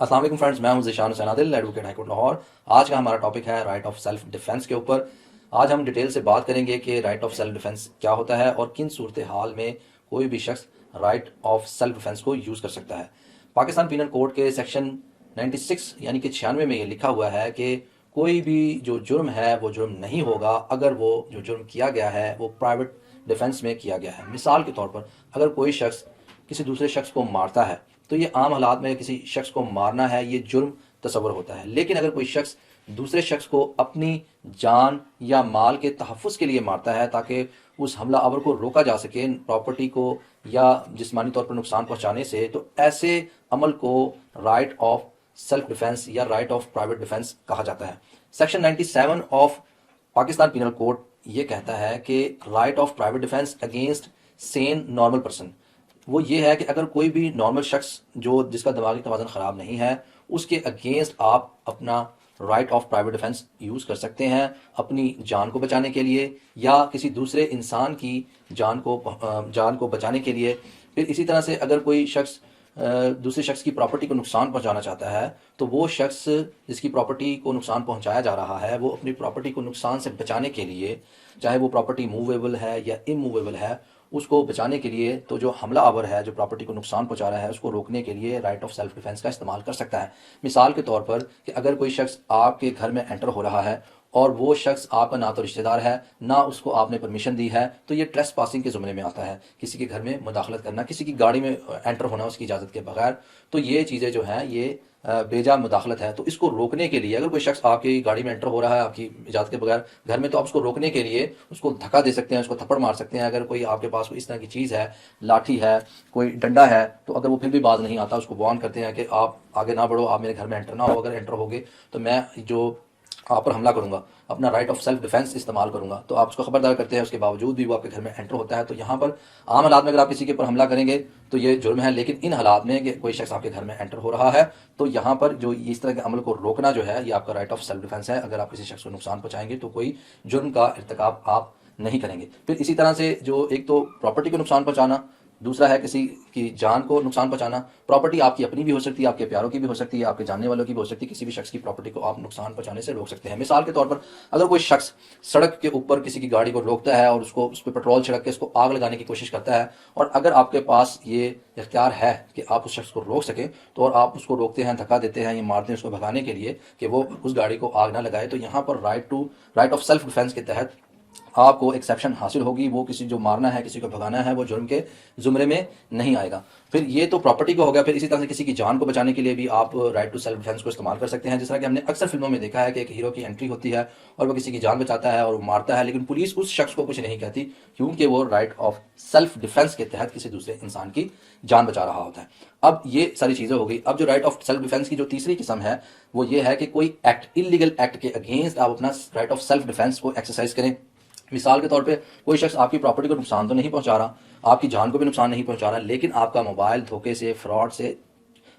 السلام علیکم فرینڈز، میں ہوں ذیشان حسین عادل، ایڈوکیٹ ہائی کورٹ لاہور۔ آج کا ہمارا ٹاپک ہے رائٹ آف سیلف ڈیفینس کے اوپر۔ آج ہم ڈیٹیل سے بات کریں گے کہ رائٹ آف سیلف ڈیفینس کیا ہوتا ہے اور کن صورتحال میں کوئی بھی شخص رائٹ آف سیلف ڈیفینس کو یوز کر سکتا ہے۔ پاکستان پینل کوڈ کے سیکشن 96 یعنی کہ 96 میں یہ لکھا ہوا ہے کہ کوئی بھی جو جرم ہے وہ جرم نہیں ہوگا اگر وہ جو جرم کیا گیا ہے وہ پرائیویٹ ڈیفینس میں کیا گیا ہے۔ مثال کے طور پر اگر کوئی شخص کسی دوسرے شخص کو مارتا ہے تو یہ عام حالات میں کسی شخص کو مارنا ہے، یہ جرم تصور ہوتا ہے۔ لیکن اگر کوئی شخص دوسرے شخص کو اپنی جان یا مال کے تحفظ کے لیے مارتا ہے تاکہ اس حملہ آور کو روکا جا سکے پراپرٹی کو یا جسمانی طور پر نقصان پہنچانے سے، تو ایسے عمل کو رائٹ آف سیلف ڈیفینس یا رائٹ آف پرائیویٹ ڈیفینس کہا جاتا ہے۔ Section 97 of Pakistan penal code یہ کہتا ہے کہ right of private defence against sane normal person, وہ یہ ہے کہ اگر کوئی بھی نارمل شخص جس کا دماغی توازن خراب نہیں ہے، اس کے اگینسٹ آپ اپنا right of private defence use کر سکتے ہیں اپنی جان کو بچانے کے لیے یا کسی دوسرے انسان کی جان کو بچانے کے لیے۔ پھر اسی طرح سے اگر کوئی شخص دوسرے شخص کی پراپرٹی کو نقصان پہنچانا چاہتا ہے تو وہ شخص جس کی پراپرٹی کو نقصان پہنچایا جا رہا ہے، وہ اپنی پراپرٹی کو نقصان سے بچانے کے لیے، چاہے وہ پراپرٹی موویبل ہے یا اموویبل ہے، اس کو بچانے کے لیے تو جو حملہ آور ہے جو پراپرٹی کو نقصان پہنچا رہا ہے اس کو روکنے کے لیے رائٹ آف سیلف ڈیفینس کا استعمال کر سکتا ہے۔ مثال کے طور پر کہ اگر کوئی شخص آپ کے گھر میں انٹر ہو رہا ہے اور وہ شخص آپ کا نہ تو رشتہ دار ہے نہ اس کو آپ نے پرمیشن دی ہے، تو یہ ٹریس پاسنگ کے زمرے میں آتا ہے، کسی کے گھر میں مداخلت کرنا، کسی کی گاڑی میں انٹر ہونا اس کی اجازت کے بغیر۔ تو یہ چیزیں جو ہیں یہ بیجا مداخلت ہے۔ تو اس کو روکنے کے لیے اگر کوئی شخص آپ کی گاڑی میں انٹر ہو رہا ہے آپ کی اجازت کے بغیر گھر میں، تو آپ اس کو روکنے کے لیے اس کو دھکا دے سکتے ہیں، اس کو تھپڑ مار سکتے ہیں۔ اگر کوئی آپ کے پاس کوئی اس طرح کی چیز ہے، لاٹھی ہے، کوئی ڈنڈا ہے، تو اگر وہ پھر بھی باز نہیں آتا، اس کو وارن کرتے ہیں کہ آپ آگے نہ بڑھو، آپ میرے گھر میں انٹر نہ ہو، اگر انٹر ہوگے تو میں جو آپ پر حملہ کروں گا، اپنا رائٹ آف سیلف ڈیفینس استعمال کروں گا۔ تو آپ اس کو خبردار کرتے ہیں، اس کے باوجود بھی وہ آپ کے گھر میں انٹر ہوتا ہے۔ تو یہاں پر عام حالات میں اگر آپ کسی کے اوپر حملہ کریں گے تو یہ جرم ہے، لیکن ان حالات میں کہ کوئی شخص آپ کے گھر میں انٹر ہو رہا ہے تو یہاں پر جو اس طرح کے عمل کو روکنا جو ہے یہ آپ کا رائٹ آف سیلف ڈیفینس ہے۔ اگر آپ کسی شخص کو نقصان پہنچائیں گے تو کوئی جرم کا ارتکاب آپ نہیں کریں گے۔ پھر اسی طرح سے جو ایک تو پراپرٹی کو نقصان پہنچانا، دوسرا ہے کسی کی جان کو نقصان پہنچانا۔ پراپرٹی آپ کی اپنی بھی ہو سکتی ہے، آپ کے پیاروں کی بھی ہو سکتی ہے، آپ کے جاننے والوں کی بھی ہو سکتی ہے، کسی بھی شخص کی پراپرٹی کو آپ نقصان پہنچانے سے روک سکتے ہیں۔ مثال کے طور پر اگر کوئی شخص سڑک کے اوپر کسی کی گاڑی کو روکتا ہے اور اس پہ پیٹرول چھڑک کے اس کو آگ لگانے کی کوشش کرتا ہے، اور اگر آپ کے پاس یہ اختیار ہے کہ آپ اس شخص کو روک سکیں تو اور آپ اس کو روکتے ہیں، دھکا دیتے ہیں یا مارتے ہیں اس کو بھگانے کے لیے کہ وہ اس گاڑی کو آگ نہ لگائے، تو یہاں پر رائٹ آف سیلف ڈیفینس کے تحت آپ کو ایکسیپشن حاصل ہوگی۔ وہ کسی جو مارنا ہے، کسی کو بھگانا ہے، وہ جرم کے زمرے میں نہیں آئے گا۔ پھر یہ تو پراپرٹی کو ہو گیا۔ پھر اسی طرح سے کسی کی جان کو بچانے کے لیے بھی آپ رائٹ ٹو سیلف ڈیفینس کو استعمال کر سکتے ہیں، جس طرح کہ ہم نے اکثر فلموں میں دیکھا ہے کہ ایک ہیرو کی انٹری ہوتی ہے اور وہ کسی کی جان بچاتا ہے اور وہ مارتا ہے، لیکن پولیس اس شخص کو کچھ نہیں کہتی کیونکہ وہ رائٹ آف سیلف ڈیفینس کے تحت کسی دوسرے انسان کی جان بچا رہا ہوتا ہے۔ اب یہ ساری چیزیں ہو گئی۔ اب جو رائٹ آف سیلف ڈیفینس کی جو تیسری قسم ہے وہ یہ ہے کہ کوئی ایکٹ، انلیگل ایکٹ کے اگینسٹ آپ اپنا رائٹ آف سیلف ڈیفینس کو ایکسرسائز کریں۔ مثال کے طور پہ کوئی شخص آپ کی پراپرٹی کو نقصان تو نہیں پہنچا رہا، آپ کی جان کو بھی نقصان نہیں پہنچا رہا، لیکن آپ کا موبائل دھوکے سے، فراڈ سے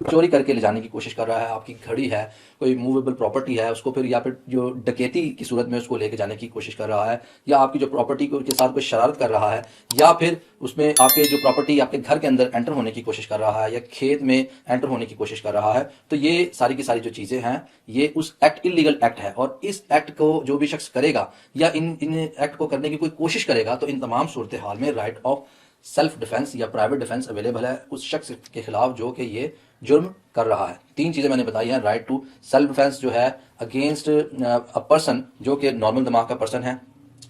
چوری کر کے لے جانے کی کوشش کر رہا ہے۔ آپ کی گھڑی ہے، کوئی موویبل پراپرٹی ہے، اس کو پھر یا پھر جو ڈکیتی کی صورت میں اس کو لے کے جانے کی کوشش کر رہا ہے، یا آپ کی جو پراپرٹی کے ساتھ کوئی شرارت کر رہا ہے، یا پھر اس میں آپ کے جو پراپرٹی آپ کے گھر کے اندر انٹر ہونے کی کوشش کر رہا ہے یا کھیت میں انٹر ہونے کی کوشش کر رہا ہے، تو یہ ساری کی ساری جو چیزیں ہیں یہ اس ایکٹ، انلیگل ایکٹ ہے۔ اور اس ایکٹ کو جو بھی شخص کرے گا یا ان ایکٹ کو کرنے کی کوئی کوشش کرے گا تو ان تمام صورتحال میں رائٹ آف سیلف ڈیفینس یا پرائیویٹ ڈیفینس اویلیبل ہے اس شخص کے خلاف جو کہ یہ جرم کر رہا ہے۔ تین چیزیں میں نے بتائی ہیں۔ رائٹ ٹو سیلف ڈیفینس جو ہے اگینسٹ اے پرسن جو کہ نارمل دماغ کا پرسن ہے،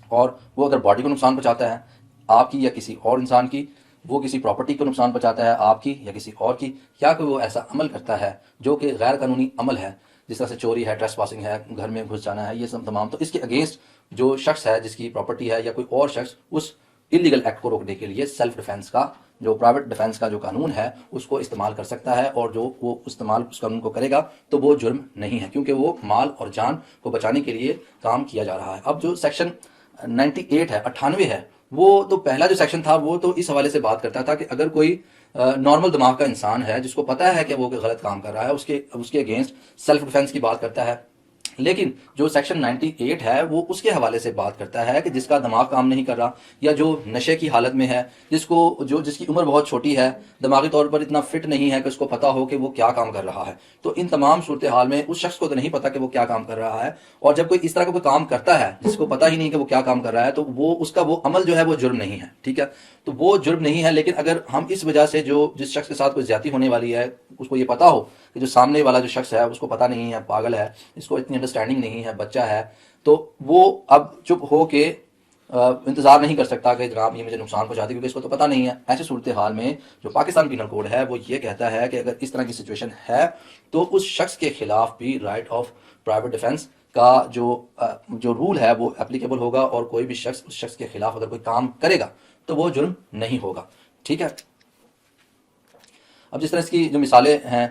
اور وہ اگر باڈی کو نقصان پہنچاتا ہے آپ کی یا کسی اور انسان کی، وہ کسی پراپرٹی کو نقصان پہنچاتا ہے آپ کی یا کسی اور کی، یا کوئی وہ ایسا عمل کرتا ہے جو کہ غیر قانونی عمل ہے، جس طرح سے چوری ہے، ٹریس پاسنگ ہے، گھر میں گھس جانا ہے، یہ سب تمام، تو اس کے اگینسٹ جو شخص ہے جس کی پراپرٹی ہے یا کوئی اور شخص اس انلیگل ایکٹ کو روکنے کے لیے سیلف ڈیفینس کا جو پرائیویٹ ڈیفینس کا جو قانون ہے اس کو استعمال کر سکتا ہے، اور جو وہ استعمال اس قانون کو کرے گا تو وہ جرم نہیں ہے کیونکہ وہ مال اور جان کو بچانے کے لیے کام کیا جا رہا ہے۔ اب جو سیکشن 98 ہے، 98 ہے، وہ تو پہلا جو سیکشن تھا وہ تو اس حوالے سے بات کرتا تھا کہ اگر کوئی نارمل دماغ کا انسان ہے جس کو پتا ہے کہ وہ غلط کام کر رہا ہے، اس کے اگینسٹ سیلف ڈیفینس کی بات کرتا ہے۔ لیکن جو سیکشن 98 ہے وہ اس کے حوالے سے بات کرتا ہے کہ جس کا دماغ کام نہیں کر رہا یا جو نشے کی حالت میں ہے، جس کی عمر بہت چھوٹی ہے، دماغی طور پر اتنا فٹ نہیں ہے کہ اس کو پتا ہو کہ وہ کیا کام کر رہا ہے، تو ان تمام صورتحال میں اس شخص کو تو نہیں پتا کہ وہ کیا کام کر رہا ہے، اور جب کوئی اس طرح کا کوئی کام کرتا ہے جس کو پتا ہی نہیں کہ وہ کیا کام کر رہا ہے، تو اس کا وہ عمل جو ہے وہ جرم نہیں ہے، ٹھیک ہے، تو وہ جرم نہیں ہے۔ لیکن اگر ہم اس وجہ سے جس شخص کے ساتھ کوئی زیادتی ہونے والی ہے، اس کو یہ پتا ہو کہ جو سامنے والا جو شخص ہے اس کو پتا نہیں ہے، پاگل ہے، اس کو اتنی انڈرسٹینڈنگ نہیں ہے، بچہ ہے، تو وہ اب چپ ہو کے انتظار نہیں کر سکتا کہ جناب یہ مجھے نقصان پہنچا دے، کیونکہ اس کو تو پتہ نہیں ہے۔ ایسی صورتحال میں جو پاکستان پینل کوڈ ہے وہ یہ کہتا ہے کہ اگر اس طرح کی سچویشن ہے تو اس شخص کے خلاف بھی رائٹ آف پرائیویٹ ڈیفینس کا جو رول ہے وہ اپلیکیبل ہوگا، اور کوئی بھی شخص اس شخص کے خلاف اگر کوئی کام کرے گا تو وہ جرم نہیں ہوگا، ٹھیک ہے۔ اب جس طرح اس کی جو مثالیں ہیں،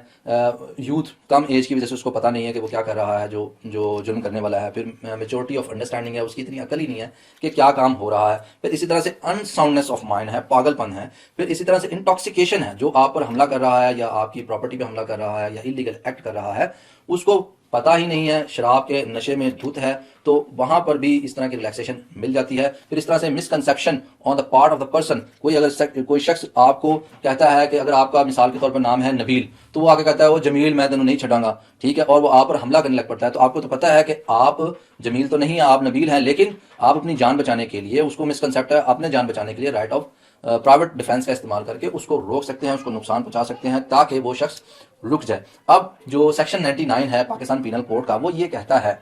یوتھ کم ایج کی وجہ سے اس کو پتہ نہیں ہے کہ وہ کیا کر رہا ہے جو جرم کرنے والا ہے، پھر میچورٹی آف انڈرسٹینڈنگ ہے، اس کی اتنی عقل ہی نہیں ہے کہ کیا کام ہو رہا ہے، پھر اسی طرح سے انساؤنڈنس آف مائنڈ ہے، پاگل پن ہے، پھر اسی طرح سے انٹاکسیکیشن ہے، جو آپ پر حملہ کر رہا ہے یا آپ کی پراپرٹی پہ حملہ کر رہا ہے یا انلیگل ایکٹ کر رہا ہے، اس کو پتہ ہی نہیں ہے، شراب کے نشے میں دھت ہے، تو وہاں پر بھی اس طرح کی ریلیکسیشن مل جاتی ہے۔ پھر اس طرح سے misconception on the part of the person, کوئی شخص آپ کو کہتا ہے کہ اگر آپ کا مثال کے طور پر نام ہے نبیل، تو وہ آگے کہتا ہے وہ جمیل میں تینوں نہیں چھڑاں گا، ٹھیک ہے، اور وہ آپ پر حملہ کرنے لگ پڑتا ہے، تو آپ کو تو پتہ ہے کہ آپ جمیل تو نہیں ہیں، آپ نبیل ہیں، لیکن آپ اپنی جان بچانے کے لیے، اس کو مسکنسیپٹ ہے، اپنے جان بچانے کے لیے رائٹ آف پرائیویٹ ڈیفینس کا استعمال کر کے اس کو روک سکتے ہیں، اس کو نقصان پہنچا سکتے ہیں تاکہ وہ شخص رک جائے۔ اب جو سیکشن 99 ہے پاکستان پینل کوڈ کا، وہ یہ کہتا ہے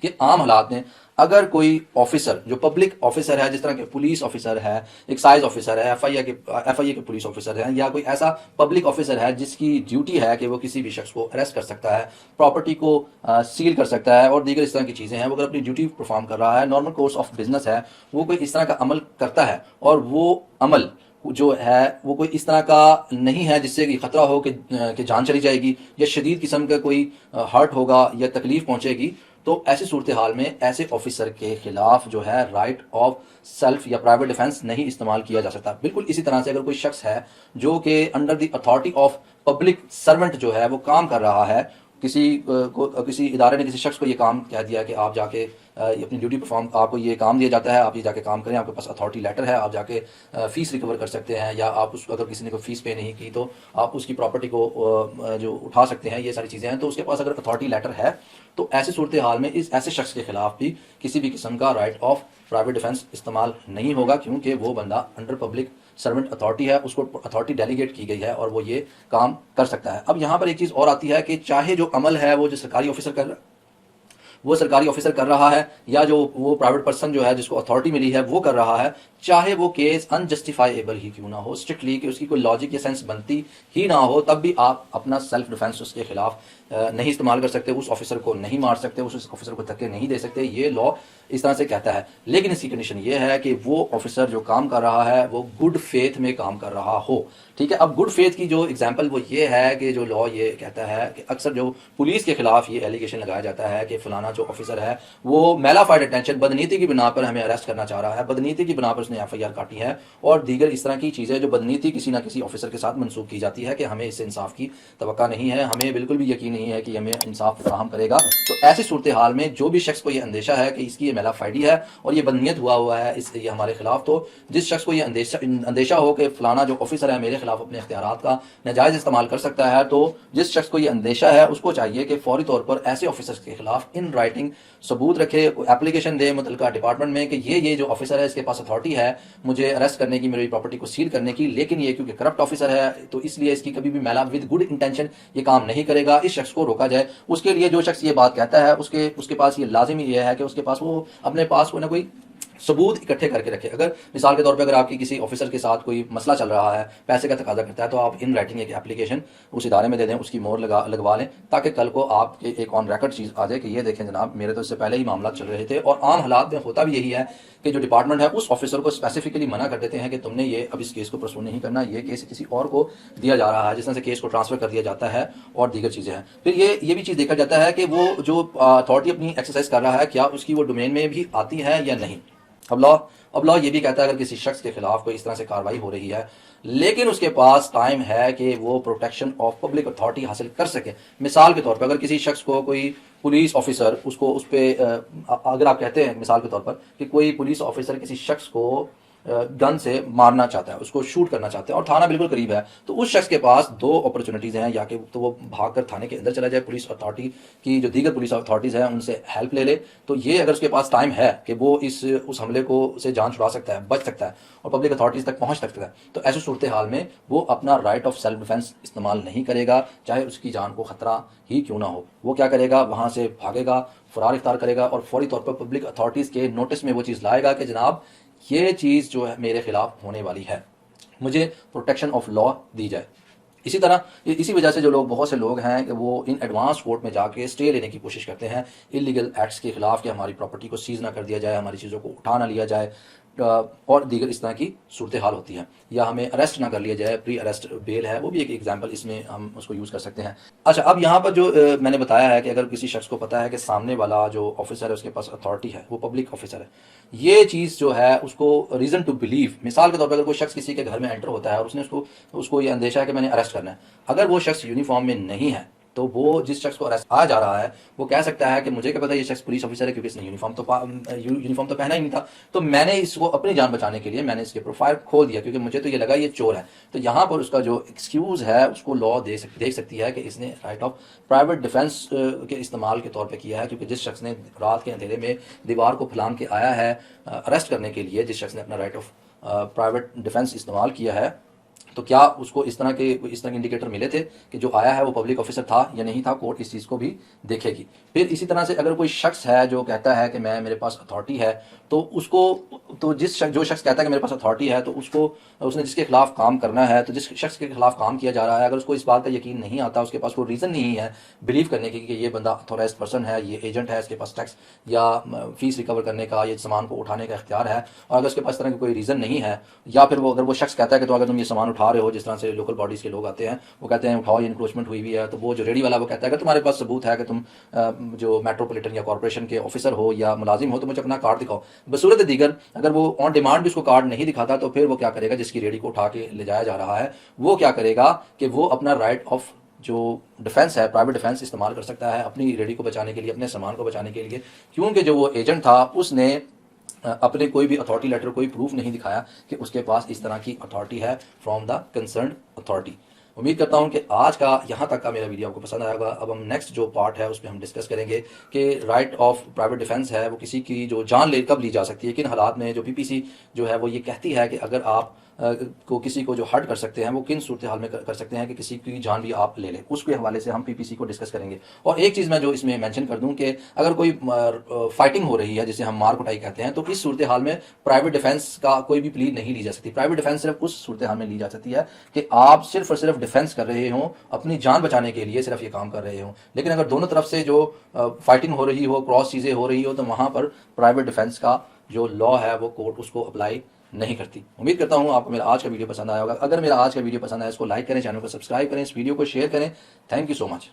کہ عام حالات میں اگر کوئی آفیسر جو پبلک آفیسر ہے، جس طرح کے پولیس آفیسر ہے، ایکسائز آفیسر ہے، ایف آئی اے کے پولیس آفیسر ہیں، یا کوئی ایسا پبلک آفیسر ہے جس کی ڈیوٹی ہے کہ وہ کسی بھی شخص کو اریسٹ کر سکتا ہے، پراپرٹی کو سیل کر سکتا ہے اور دیگر اس طرح کی چیزیں ہیں، وہ اگر اپنی ڈیوٹی پرفارم کر رہا ہے، نارمل کورس آف بزنس ہے، وہ کوئی اس طرح کا عمل کرتا ہے، اور وہ عمل جو ہے وہ کوئی اس طرح کا نہیں ہے جس سے کہ خطرہ ہو کہ جان چلی جائے گی یا شدید قسم کا کوئی ہرٹ ہوگا یا تکلیف پہنچے گی، تو ایسی صورتحال میں ایسے آفیسر کے خلاف جو ہے رائٹ آف سیلف یا پرائیویٹ ڈیفینس نہیں استعمال کیا جا سکتا۔ بالکل اسی طرح سے اگر کوئی شخص ہے جو کہ under the authority of public servant جو ہے وہ کام کر رہا ہے، کسی ادارے نے کسی شخص کو یہ کام کہہ دیا کہ آپ جا کے اپنی ڈیوٹی پرفارم، آپ کو یہ کام دیا جاتا ہے، آپ یہ جا کے کام کریں، آپ کے پاس اتھارٹی لیٹر ہے، آپ جا کے فیس ریکور کر سکتے ہیں، یا آپ اگر کسی نے کوئی فیس پے نہیں کی تو آپ اس کی پراپرٹی کو جو اٹھا سکتے ہیں، یہ ساری چیزیں ہیں، تو اس کے پاس اگر اتھارٹی لیٹر ہے تو ایسی صورتحال میں ایسے شخص کے خلاف بھی کسی بھی قسم کا رائٹ آف پرائیویٹ ڈیفینس استعمال نہیں ہوگا، کیونکہ وہ بندہ انڈر پبلک سرونٹ اتھارٹی ہے، اس کو اتھارٹی ڈیلیگیٹ کی گئی ہے اور وہ یہ کام کر سکتا ہے۔ اب یہاں پر ایک چیز اور آتی ہے کہ چاہے جو عمل ہے وہ جو سرکاری آفیسر کر رہا ہے، یا جو وہ پرائیویٹ پرسن جو ہے جس کو اتھارٹی ملی ہے وہ کر رہا ہے، چاہے وہ کیس انجسٹیفائیبل ہی کیوں نہ ہو، اسٹرکٹلی کہ اس کی کوئی لاجک یا سینس بنتی ہی نہ ہو، تب بھی آپ اپنا سیلف ڈیفینس اس کے خلاف نہیں استعمال کر سکتے، اس آفیسر کو نہیں مار سکتے، اس آفیسر کو دھکے نہیں دے سکتے، یہ لا اس طرح سے کہتا ہے۔ لیکن اس کی کنڈیشن یہ ہے کہ وہ آفیسر جو کام کر رہا ہے وہ گڈ فیتھ میں کام کر رہا ہو، ٹھیک ہے۔ اب گڈ فیتھ کی جو اگزامپل وہ یہ ہے کہ جو لا یہ کہتا ہے کہ اکثر جو پولیس کے خلاف یہ ایلیگیشن لگایا جاتا ہے کہ فلانا جو آفیسر ہے وہ میلافائڈ اٹینشن، بدنیتی کی بنا پر ہمیں اریسٹ کرنا چاہ رہا ہے، بدنیتی کی بنا پر اس نے ایف آئی آر کاٹی ہے، اور دیگر اس طرح کی چیزیں جو بدنیتی کسی نہ کسی آفیسر کے ساتھ منسوخ کی جاتی ہے کہ ہمیں اس سے انصاف کی توقع نہیں ہے، ہمیں بالکل بھی یقین نہیں ہے کہ ہمیں انصاف فراہم کرے گا۔ تو ایسی صورتحال میں جو بھی شخص کو یہ اندیشہ ہے کہ اس کی یہ میلافائڈی ہے اور یہ بدنیت ہوا ہے یہ ہمارے خلاف، تو جس شخص کو یہ اندیشہ ہو کہ فلانا جو آفیسر ہے میرے خلاف اپنے اختیارات کا ناجائز استعمال کر سکتا ہے، تو جس شخص کو یہ اندیشہ ہے اس کو چاہیے کہ فوری طور پر ایسے آفیسر کے خلاف ان رائٹنگ ثبوت رکھے، اپلیکیشن دے متعلقہ ڈپارٹمنٹ میں کہ یہ جو آفیسر ہے اس کے پاس اتھارٹی ہے مجھے اریسٹ کرنے کی، میری پراپرٹی کو سیل کرنے کی، لیکن یہ کیونکہ کرپٹ آفیسر ہے تو اس لیے اس کی کبھی بھی ود گڈ انٹینشن یہ کام نہیں کرے گا، اس شخص کو روکا جائے۔ اس کے لیے جو شخص یہ بات کہتا ہے اس کے پاس یہ لازمی یہ ہے کہ اس کے پاس وہ اپنے پاس کوئی نہ کوئی ثبوت اکٹھے کر کے رکھے۔ اگر مثال کے طور پہ اگر آپ کی کسی آفیسر کے ساتھ کوئی مسئلہ چل رہا ہے، پیسے کا تقاضا کرتا ہے، تو آپ ان رائٹنگ ایک اپلیکیشن اس ادارے میں دے دیں، اس کی مہر لگوا لیں، تاکہ کل کو آپ کے ایک آن ریکارڈ چیز آ جائے کہ یہ دیکھیں جناب میرے تو اس سے پہلے ہی معاملات چل رہے تھے۔ اور عام حالات میں ہوتا بھی یہی ہے کہ جو ڈپارٹمنٹ ہے اس آفیسر کو اسپیسیفکلی منع کر دیتے ہیں کہ تم نے یہ اب اس کیس کو پرسو نہیں کرنا، یہ کیس کسی اور کو دیا جا رہا ہے، جس طرح سے کیس کو ٹرانسفر کر دیا جاتا ہے اور دیگر چیزیں ہیں۔ پھر یہ بھی چیز دیکھا جاتا ہے کہ وہ جو اتھارٹی اپنی ایکسرسائز کر رہا ہے کیا اس کی وہ ڈومین میں بھی آتی ہے یا نہیں۔ اب لا یہ بھی کہتا ہے اگر کسی شخص کے خلاف کوئی اس طرح سے کارروائی ہو رہی ہے لیکن اس کے پاس ٹائم ہے کہ وہ پروٹیکشن آف پبلک اتھارٹی حاصل کر سکے. مثال کے طور پر اگر کسی شخص کو کوئی پولیس آفیسر اس پہ اگر آپ کہتے ہیں مثال کے طور پر کہ کوئی پولیس آفیسر کسی شخص کو گن سے مارنا چاہتا ہے، اس کو شوٹ کرنا چاہتا ہے اور تھانہ بالکل قریب ہے، تو اس شخص کے پاس دو اپرچونیٹیز ہیں، یا کہ تو وہ بھاگ کر تھانے کے اندر چلا جائے، پولیس اتھارٹی کی جو دیگر پولیس اتھارٹیز ہیں ان سے ہیلپ لے لے. تو یہ اگر اس کے پاس ٹائم ہے کہ وہ اس حملے کو سے جان چھڑا سکتا ہے، بچ سکتا ہے اور پبلک اتھارٹیز تک پہنچ سکتا ہے، تو ایسی صورتحال میں وہ اپنا رائٹ آف سیلف ڈیفینس استعمال نہیں کرے گا، چاہے اس کی جان کو خطرہ ہی کیوں نہ ہو. وہ کیا کرے گا؟ وہاں سے بھاگے گا، فرار اختیار کرے گا اور فوری طور پر پبلک اتھارٹیز کے نوٹس میں وہ چیز لائے گا کہ جناب یہ چیز جو ہے میرے خلاف ہونے والی ہے، مجھے پروٹیکشن آف لا دی جائے. اسی طرح اسی وجہ سے جو لوگ بہت سے لوگ ہیں کہ وہ ان ایڈوانس کورٹ میں جا کے اسٹے لینے کی کوشش کرتے ہیں انلیگل ایکٹس کے خلاف، کہ ہماری پراپرٹی کو سیز نہ کر دیا جائے، ہماری چیزوں کو اٹھا نہ لیا جائے اور دیگر اس طرح کی صورتحال ہوتی ہیں، یا ہمیں اریسٹ نہ کر لیا جائے. پری اریسٹ بیل ہے، وہ بھی ایک ایگزامپل اس میں ہم اس کو یوز کر سکتے ہیں. اچھا، اب یہاں پر جو میں نے بتایا ہے کہ اگر کسی شخص کو پتا ہے کہ سامنے والا جو آفیسر ہے اس کے پاس اتھارٹی ہے، وہ پبلک آفیسر ہے، یہ چیز جو ہے اس کو ریزن ٹو بلیو، مثال کے طور پر اگر کوئی شخص کسی کے گھر میں انٹر ہوتا ہے اور اس کو یہ اندیشہ ہے کہ میں نے اریسٹ کرنا ہے، اگر وہ شخص یونیفارم میں نہیں ہے تو وہ جس شخص کو اریسٹ آ جا رہا ہے وہ کہہ سکتا ہے کہ مجھے کیا پتا یہ شخص پولیس آفیسر ہے، کیونکہ اس نے یونیفارم تو پہنا ہی نہیں تھا، تو میں نے اس کو اپنی جان بچانے کے لیے میں نے اس کے پروفائل کھول دیا کیونکہ مجھے تو یہ لگا یہ چور ہے. تو یہاں پر اس کا جو ایکسکیوز ہے اس کو لا دیکھ سکتی ہے کہ اس نے رائٹ آف پرائیویٹ ڈیفینس کے استعمال کے طور پہ کیا ہے، کیونکہ جس شخص نے رات کے اندھیرے میں دیوار کو پھلانگ کے آیا ہے اریسٹ کرنے کے لیے، جس شخص نے اپنا رائٹ آف پرائیویٹ ڈیفینس استعمال کیا ہے، تو کیا اس کو اس طرح کے انڈیکیٹر ملے تھے کہ جو آیا ہے وہ پبلک آفیسر تھا یا نہیں تھا؟ کورٹ اس چیز کو بھی دیکھے گی. پھر اسی طرح سے اگر کوئی شخص ہے جو کہتا ہے کہ میرے پاس اتھارٹی ہے، تو اس کو تو جو شخص کہتا ہے کہ میرے پاس اتھارٹی ہے، تو اس نے جس کے خلاف کام کرنا ہے، تو جس شخص کے خلاف کام کیا جا رہا ہے اگر اس کو اس بات کا یقین نہیں آتا، اس کے پاس کوئی ریزن نہیں ہے بلیو کرنے کی کہ یہ بندہ اتھورائزڈ پرسن ہے، یہ ایجنٹ ہے، اس کے پاس ٹیکس یا فیس ریکور کرنے کا یا سامان کو اٹھانے کا اختیار ہے، اور اگر اس کے پاس اس طرح کا کوئی ریزن نہیں ہے، یا پھر اگر وہ شخص کہتا ہے کہ تو اگر تم یہ سامان اٹھا رہے ہو، جس طرح سے لوکل باڈیز کے لوگ آتے ہیں وہ کہتے ہیں اٹھاؤ، یہ انکروچمنٹ ہوئی ہوئی ہے، تو وہ جو ریڈی والا وہ کہتا ہے کہ تمہارے پاس ثبوت ہے کہ تم جو میٹروپولیٹن یا کارپوریشن کے آفیسر ہو یا ملازم ہو، تو مجھے اپنا کارڈ دکھاؤ. بصورت دیگر اگر وہ آن ڈیمانڈ بھی اس کو کارڈ نہیں دکھاتا تو پھر وہ کیا کرے گا؟ جس کی ریڈی کو اٹھا کے لے جایا جا رہا ہے وہ کیا کرے گا کہ وہ اپنا رائٹ آف جو ڈیفینس ہے، پرائیویٹ ڈیفینس استعمال کر سکتا ہے اپنی ریڈی کو بچانے کے لیے، اپنے سامان کو بچانے کے لیے، کیونکہ جو وہ ایجنٹ تھا اس نے اپنے کوئی بھی اتھارٹی لیٹر، کوئی پروف نہیں دکھایا کہ اس کے پاس اس طرح کی اتھارٹی ہے فرام دا کنسرنڈ اتھارٹی. امید کرتا ہوں کہ آج کا یہاں تک کا میرا ویڈیو آپ کو پسند آئے گا. اب ہم نیکسٹ جو پارٹ ہے اس پہ ہم ڈسکس کریں گے کہ رائٹ آف پرائیویٹ ڈیفینس ہے وہ کسی کی جو جان کب لی جا سکتی ہے، کن حالات میں. جو پی پی سی جو ہے وہ یہ کہتی ہے کہ اگر آپ کو کسی کو جو ہرٹ کر سکتے ہیں وہ کن صورتحال میں کر سکتے ہیں کہ کسی کی جان بھی آپ لے لیں، اس کے حوالے سے ہم پی پی سی کو ڈسکس کریں گے. اور ایک چیز میں جو اس میں مینشن کر دوں کہ اگر کوئی فائٹنگ ہو رہی ہے جسے ہم مار کٹائی کہتے ہیں، تو اس صورتحال میں پرائیویٹ ڈیفینس کا کوئی بھی پلی نہیں لی جا سکتی. پرائیویٹ ڈیفینس صرف اس صورتحال میں لی جا سکتی ہے کہ آپ صرف اور صرف ڈیفینس کر رہے ہوں، اپنی جان بچانے کے لیے صرف یہ کام کر رہے ہوں. لیکن اگر دونوں طرف سے جو فائٹنگ ہو رہی ہو، کراس چیزیں ہو رہی ہو، تو وہاں پر پرائیویٹ ڈیفینس کا جو لا ہے وہ کورٹ اس کو اپلائی نہیں کرتی. امید کرتا ہوں آپ کو میرا آج کا ویڈیو پسند آیا ہوگا. اگر میرا آج کا ویڈیو پسند آیا اس کو لائک کریں، چینل کو سبسکرائب کریں، اس ویڈیو کو شیئر کریں. Thank you so much.